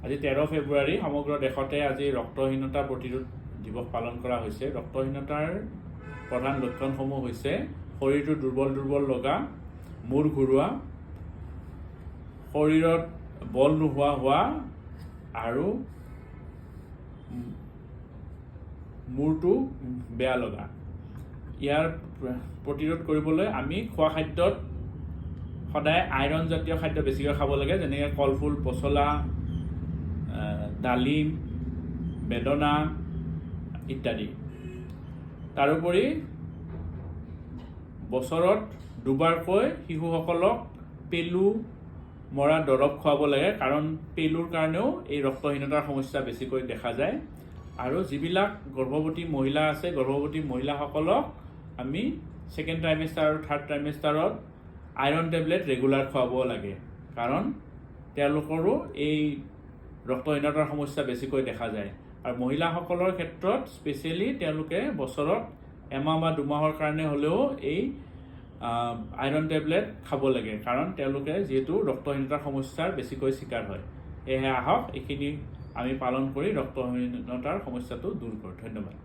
আজি 13 ফেব্ৰুৱাৰী সমগ্ৰ দেশতে আজি ৰক্তহীনতা প্ৰতিৰোধ দিৱস পালন কৰা হৈছে। ৰক্তহীনতাৰ প্ৰধান লক্ষণসমূহ হৈছে শৰীৰটো দুৰ্বল দুৰ্বল লগা, মূৰ ঘূৰোৱা, শৰীৰত বল নোহোৱা হোৱা আৰু মূৰটো বেয়া লগা। ইয়াৰ প্ৰতিৰোধ কৰিবলৈ আমি খোৱা খাদ্যত সদায় আইৰণ জাতীয় খাদ্য বেছিকৈ খাব লাগে, যেনেকৈ কলফুল, পচলা, ডালিম, বেদনা ইত্যাদি। তাৰোপৰি বছৰত দুবাৰকৈ শিশুসকলক পেলু মৰা দৰৱ খুৱাব লাগে, কাৰণ পেলুৰ কাৰণেও এই ৰক্তহীনতাৰ সমস্যা বেছিকৈ দেখা যায়। আৰু যিবিলাক গৰ্ভৱতী মহিলা আছে, গৰ্ভৱতী মহিলাসকলক আমি ছেকেণ্ড ট্ৰাইমেষ্টাৰ আৰু থাৰ্ড ট্ৰাইমেষ্টাৰত আইৰণ টেবলেট ৰেগুলাৰ খুৱাব লাগে, কাৰণ তেওঁলোকৰো এই ৰক্তহীনতাৰ সমস্যা বেছিকৈ দেখা যায়। আৰু মহিলাসকলৰ ক্ষেত্ৰত স্পেচিয়েলি তেওঁলোকে বছৰত এমাহ বা দুমাহৰ কাৰণে হ'লেও এই আইৰণ টেবলেট খাব লাগে, কাৰণ তেওঁলোকে যিহেতু ৰক্তহীনতাৰ সমস্যাৰ বেছিকৈ চিকাৰ হয়। সেয়েহে আহক এইখিনি আমি পালন কৰি ৰক্তহীনতাৰ সমস্যাটো দূৰ কৰোঁ। ধন্যবাদ।